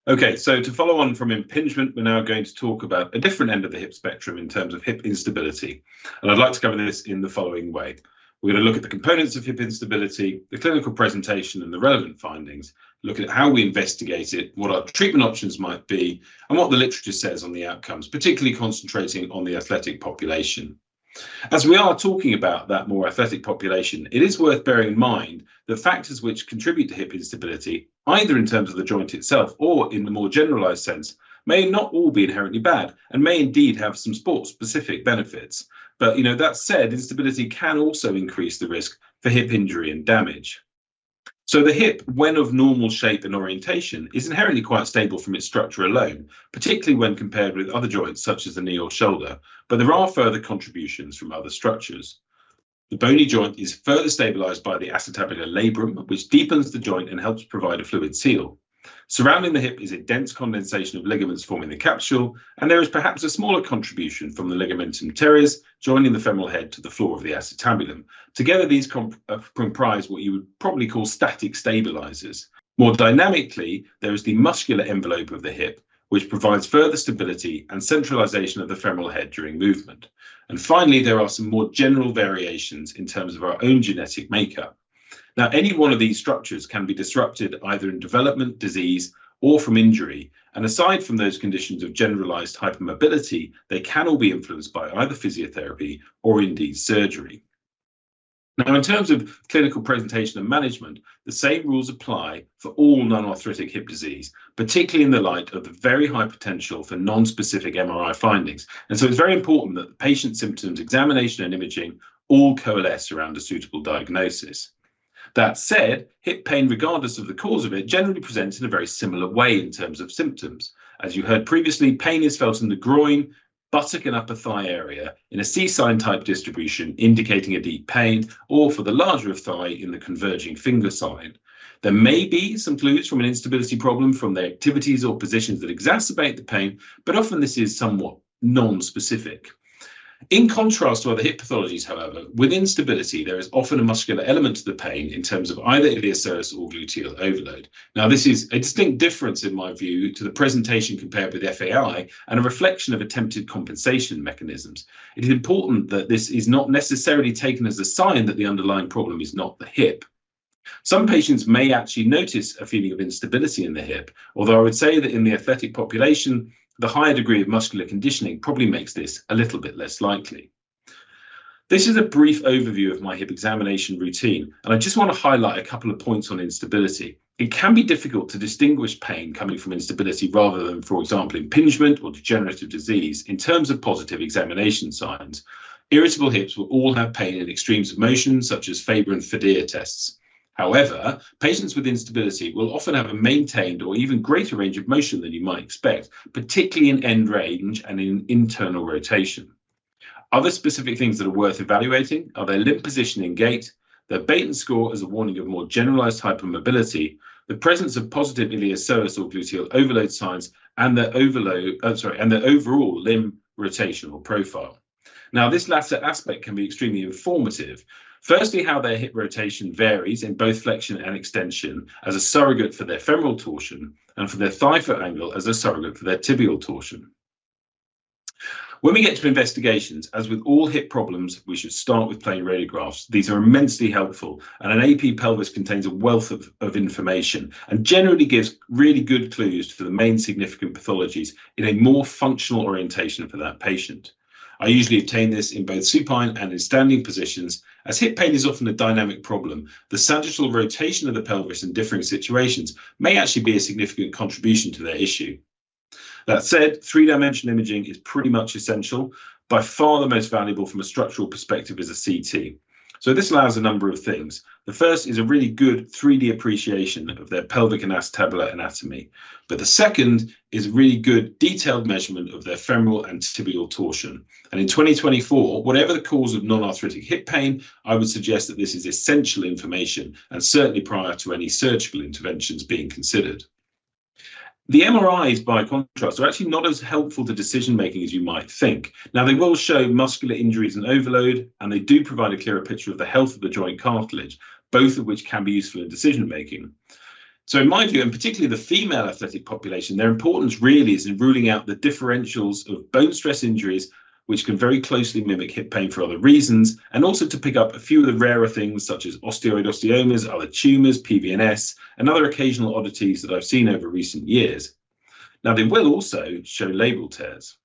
Okay, so to follow on from impingement, we're now going to talk about a different end of the hip spectrum in terms of hip instability. And I'd like to cover this in the following way. We're going to look at the components of hip instability, the clinical presentation and the relevant findings, look at how we investigate it, what our treatment options might be, and what the literature says on the outcomes, particularly concentrating on the athletic population. As we are talking about that more athletic population, it is worth bearing in mind that factors which contribute to hip instability, either in terms of the joint itself or in the more generalized sense, may not all be inherently bad and may indeed have some sport-specific benefits. But that said, instability can also increase the risk for hip injury and damage. So the hip, when of normal shape and orientation, is inherently quite stable from its structure alone, particularly when compared with other joints such as the knee or shoulder, but there are further contributions from other structures. The bony joint is further stabilized by the acetabular labrum, which deepens the joint and helps provide a fluid seal. Surrounding the hip is a dense condensation of ligaments forming the capsule, and there is perhaps a smaller contribution from the ligamentum teres, joining the femoral head to the floor of the acetabulum. Together, these comprise what you would probably call static stabilizers. More dynamically, there is the muscular envelope of the hip, which provides further stability and centralization of the femoral head during movement. And finally, there are some more general variations in terms of our own genetic makeup. Now, any one of these structures can be disrupted either in development, disease, or from injury. And aside from those conditions of generalized hypermobility, they can all be influenced by either physiotherapy or indeed surgery. Now, in terms of clinical presentation and management, the same rules apply for all non-arthritic hip disease, particularly in the light of the very high potential for non-specific MRI findings. And so it's very important that the patient symptoms, examination and imaging all coalesce around a suitable diagnosis. That said, hip pain, regardless of the cause of it, generally presents in a very similar way in terms of symptoms. As you heard previously, pain is felt in the groin, buttock and upper thigh area in a C-sign type distribution, indicating a deep pain, or for the larger of thigh in the converging finger sign. There may be some clues from an instability problem from the activities or positions that exacerbate the pain, but often this is somewhat non-specific. In contrast to other hip pathologies, however, with instability, there is often a muscular element to the pain in terms of either iliopsoas or gluteal overload. Now, this is a distinct difference, in my view, to the presentation compared with FAI and a reflection of attempted compensation mechanisms. It is important that this is not necessarily taken as a sign that the underlying problem is not the hip. Some patients may actually notice a feeling of instability in the hip, although I would say that in the athletic population, the higher degree of muscular conditioning probably makes this a little bit less likely. This is a brief overview of my hip examination routine, and I just want to highlight a couple of points on instability. It can be difficult to distinguish pain coming from instability rather than, for example, impingement or degenerative disease in terms of positive examination signs. Irritable hips will all have pain in extremes of motion, such as Faber and Federer tests. However, patients with instability will often have a maintained or even greater range of motion than you might expect, particularly in end range and in internal rotation. Other specific things that are worth evaluating are their limb position in gait, their Baton score as a warning of more generalized hypermobility, the presence of positive iliopsoas or gluteal overload signs, and their overall limb rotational profile. Now, this latter aspect can be extremely informative. Firstly, how their hip rotation varies in both flexion and extension as a surrogate for their femoral torsion, and for their thigh foot angle as a surrogate for their tibial torsion. When we get to investigations, as with all hip problems, we should start with plain radiographs. These are immensely helpful, and an AP pelvis contains a wealth of information and generally gives really good clues for the main significant pathologies in a more functional orientation for that patient. I usually obtain this in both supine and in standing positions, as hip pain is often a dynamic problem. The sagittal rotation of the pelvis in differing situations may actually be a significant contribution to their issue. That said, three-dimensional imaging is pretty much essential. By far the most valuable from a structural perspective is a CT. So this allows a number of things. The first is a really good 3D appreciation of their pelvic and acetabular anatomy. But the second is a really good detailed measurement of their femoral and tibial torsion. And in 2024, whatever the cause of non-arthritic hip pain, I would suggest that this is essential information, and certainly prior to any surgical interventions being considered. The MRIs, by contrast, are actually not as helpful to decision-making as you might think. Now, they will show muscular injuries and overload, and they do provide a clearer picture of the health of the joint cartilage, both of which can be useful in decision-making. So in my view, and particularly the female athletic population, their importance really is in ruling out the differentials of bone stress injuries, which can very closely mimic hip pain for other reasons, and also to pick up a few of the rarer things such as osteoid osteitis, other tumours, PVNS, and other occasional oddities that I've seen over recent years. Now, they will also show labral tears.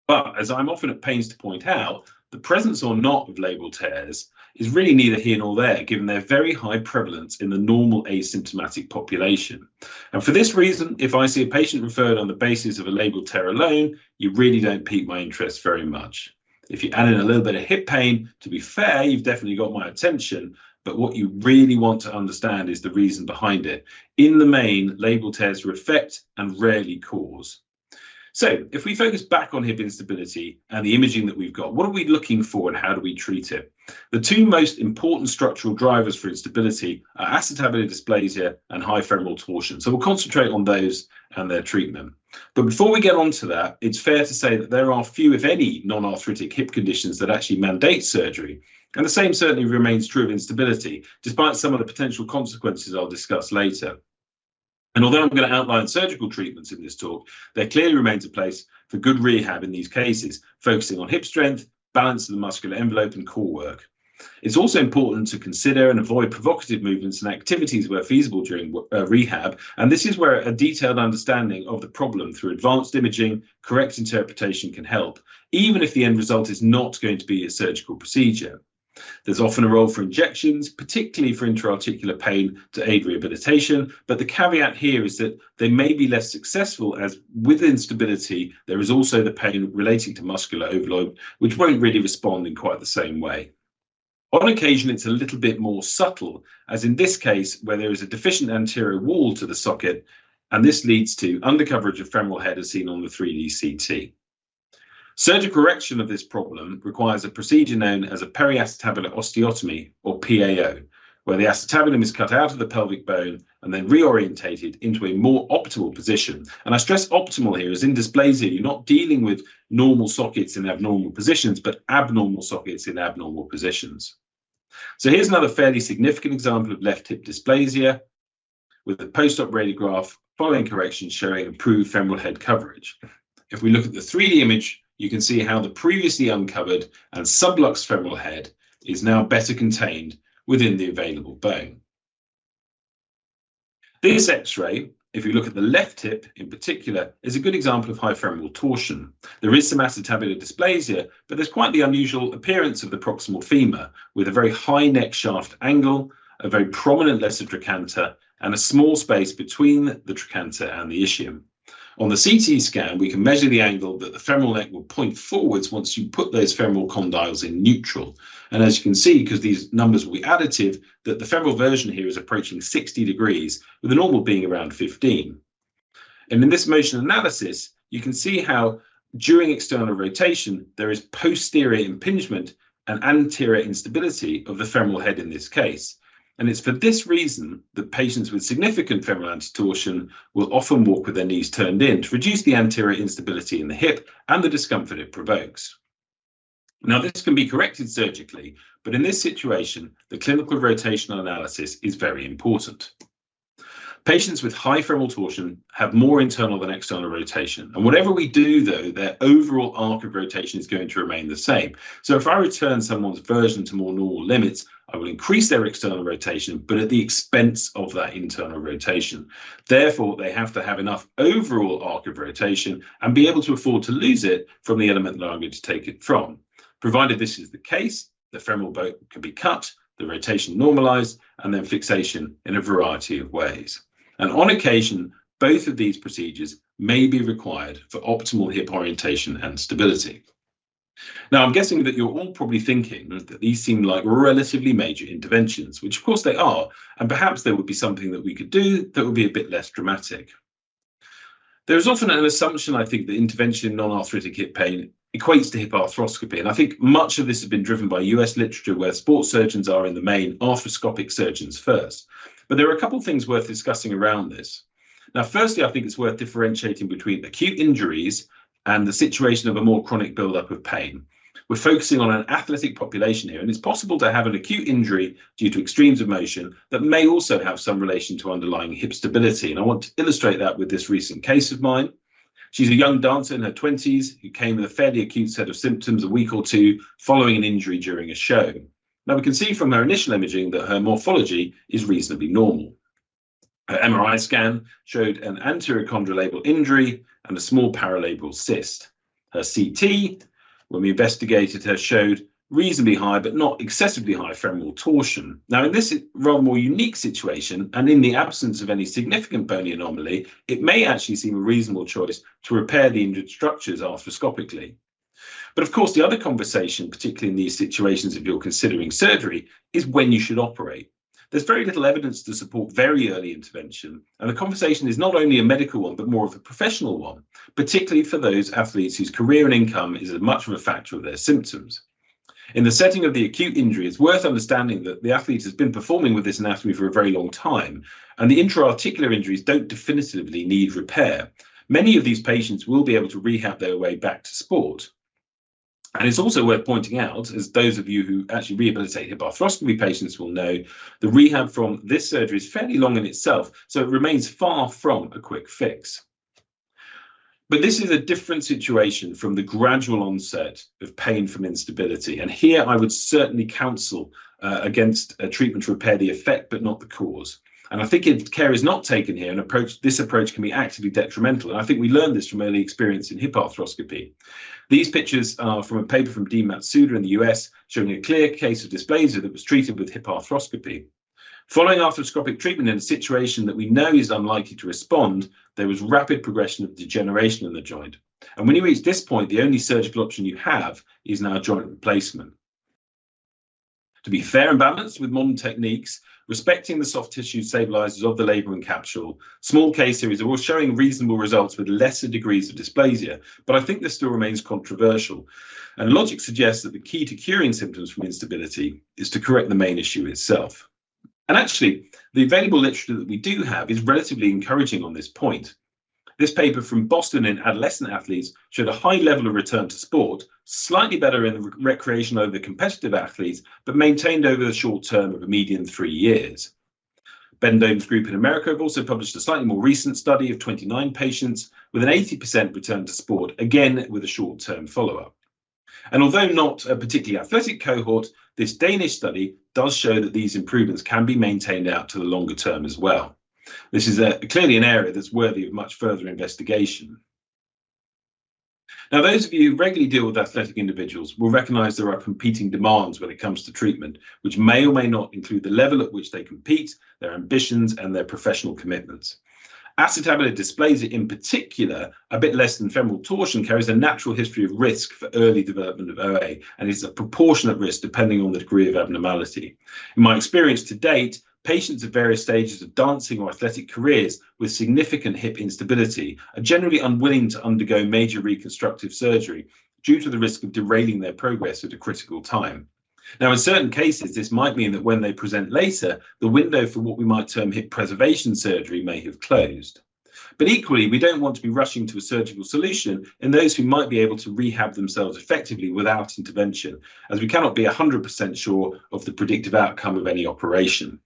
But as I'm often at pains to point out, the presence or not of labral tears is really neither here nor there, given their very high prevalence in the normal asymptomatic population. And for this reason, if I see a patient referred on the basis of a labral tear alone, you really don't pique my interest very much. If you add in a little bit of hip pain, to be fair, you've definitely got my attention, but what you really want to understand is the reason behind it. In the main, labral tears are effect and rarely cause. So if we focus back on hip instability and the imaging that we've got, what are we looking for and how do we treat it? The two most important structural drivers for instability are acetabular dysplasia and high femoral torsion. So we'll concentrate on those and their treatment. But before we get on to that, it's fair to say that there are few, if any, non-arthritic hip conditions that actually mandate surgery. And the same certainly remains true of instability, despite some of the potential consequences I'll discuss later. And although I'm going to outline surgical treatments in this talk, there clearly remains a place for good rehab in these cases, focusing on hip strength, balance of the muscular envelope and core work. It's also important to consider and avoid provocative movements and activities where feasible during rehab, and this is where a detailed understanding of the problem through advanced imaging, correct interpretation can help, even if the end result is not going to be a surgical procedure. There's often a role for injections, particularly for intra-articular pain to aid rehabilitation, but the caveat here is that they may be less successful as with instability, there is also the pain relating to muscular overload, which won't really respond in quite the same way. On occasion, it's a little bit more subtle, as in this case, where there is a deficient anterior wall to the socket, and this leads to undercoverage of femoral head as seen on the 3D CT. Surgical correction of this problem requires a procedure known as a periacetabular osteotomy, or PAO, where the acetabulum is cut out of the pelvic bone and then reorientated into a more optimal position. And I stress optimal here, as in dysplasia, you're not dealing with normal sockets in abnormal positions, but abnormal sockets in abnormal positions. So here's another fairly significant example of left hip dysplasia with the post-op radiograph following correction showing improved femoral head coverage. If we look at the 3D image, you can see how the previously uncovered and sublux femoral head is now better contained within the available bone. This X-ray, if you look at the left hip in particular, is a good example of high femoral torsion. There is some acetabular dysplasia, but there's quite the unusual appearance of the proximal femur with a very high neck shaft angle, a very prominent lesser trochanter, and a small space between the trochanter and the ischium. On the CT scan, we can measure the angle that the femoral neck will point forwards once you put those femoral condyles in neutral. And as you can see, because these numbers will be additive, that the femoral version here is approaching 60 degrees, with the normal being around 15. And in this motion analysis, you can see how during external rotation, there is posterior impingement and anterior instability of the femoral head in this case. And it's for this reason that patients with significant femoral antitorsion will often walk with their knees turned in to reduce the anterior instability in the hip and the discomfort it provokes. Now, this can be corrected surgically, but in this situation, the clinical rotational analysis is very important. Patients with high femoral torsion have more internal than external rotation. And whatever we do, though, their overall arc of rotation is going to remain the same. So if I return someone's version to more normal limits, I will increase their external rotation, but at the expense of that internal rotation. Therefore, they have to have enough overall arc of rotation and be able to afford to lose it from the element that I'm going to take it from. Provided this is the case, the femoral bone can be cut, the rotation normalized, and then fixation in a variety of ways. And on occasion, both of these procedures may be required for optimal hip orientation and stability. Now, I'm guessing that you're all probably thinking that these seem like relatively major interventions, which of course they are, and perhaps there would be something that we could do that would be a bit less dramatic. There is often an assumption, I think, that intervention in non-arthritic hip pain equates to hip arthroscopy, and I think much of this has been driven by US literature where sports surgeons are in the main arthroscopic surgeons first. But there are a couple of things worth discussing around this. Now, firstly, I think it's worth differentiating between acute injuries and the situation of a more chronic buildup of pain. We're focusing on an athletic population here, and it's possible to have an acute injury due to extremes of motion that may also have some relation to underlying hip stability. And I want to illustrate that with this recent case of mine. She's a young dancer in her 20s who came with a fairly acute set of symptoms a week or two following an injury during a show. Now, we can see from her initial imaging that her morphology is reasonably normal. Her MRI scan showed an anterior chondrolabral injury and a small paralabral cyst. Her CT, when we investigated her, showed reasonably high but not excessively high femoral torsion. Now, in this rather more unique situation, and in the absence of any significant bony anomaly, it may actually seem a reasonable choice to repair the injured structures arthroscopically. But of course, the other conversation, particularly in these situations if you're considering surgery, is when you should operate. There's very little evidence to support very early intervention, and the conversation is not only a medical one, but more of a professional one, particularly for those athletes whose career and income is as much of a factor of their symptoms. In the setting of the acute injury, it's worth understanding that the athlete has been performing with this anatomy for a very long time, and the intra-articular injuries don't definitively need repair. Many of these patients will be able to rehab their way back to sport. And it's also worth pointing out, as those of you who actually rehabilitate hip arthroscopy patients will know, the rehab from this surgery is fairly long in itself, so it remains far from a quick fix. But this is a different situation from the gradual onset of pain from instability. And here I would certainly counsel against a treatment to repair the effect, but not the cause. And I think if care is not taken here, this approach can be actively detrimental. And I think we learned this from early experience in hip arthroscopy. These pictures are from a paper from D. Matsuda in the US, showing a clear case of dysplasia that was treated with hip arthroscopy. Following arthroscopic treatment in a situation that we know is unlikely to respond, there was rapid progression of degeneration in the joint. And when you reach this point, the only surgical option you have is now joint replacement. To be fair and balanced with modern techniques, respecting the soft tissue stabilizers of the labrum capsule, small case series are all showing reasonable results with lesser degrees of dysplasia, but I think this still remains controversial. And logic suggests that the key to curing symptoms from instability is to correct the main issue itself. And actually, the available literature that we do have is relatively encouraging on this point. This paper from Boston in adolescent athletes showed a high level of return to sport, slightly better in the recreational over competitive athletes, but maintained over the short term of a median 3 years. Ben Dome's group in America have also published a slightly more recent study of 29 patients with an 80% return to sport, again with a short-term follow-up. And although not a particularly athletic cohort, this Danish study does show that these improvements can be maintained out to the longer term as well. This is clearly an area that's worthy of much further investigation. Now, those of you who regularly deal with athletic individuals will recognise there are competing demands when it comes to treatment, which may or may not include the level at which they compete, their ambitions and their professional commitments. Acetabular dysplasia in particular, a bit less than femoral torsion, carries a natural history of risk for early development of OA and is a proportionate risk depending on the degree of abnormality. In my experience to date, patients at various stages of dancing or athletic careers with significant hip instability are generally unwilling to undergo major reconstructive surgery due to the risk of derailing their progress at a critical time. Now, in certain cases, this might mean that when they present later, the window for what we might term hip preservation surgery may have closed. But equally, we don't want to be rushing to a surgical solution in those who might be able to rehab themselves effectively without intervention, as we cannot be 100% sure of the predictive outcome of any operation.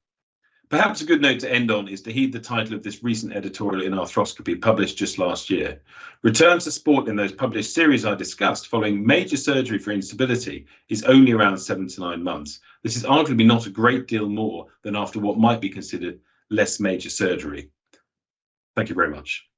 Perhaps a good note to end on is to heed the title of this recent editorial in Arthroscopy published just last year. Return to sport in those published series I discussed following major surgery for instability is only around 7 to 9 months. This is arguably not a great deal more than after what might be considered less major surgery. Thank you very much.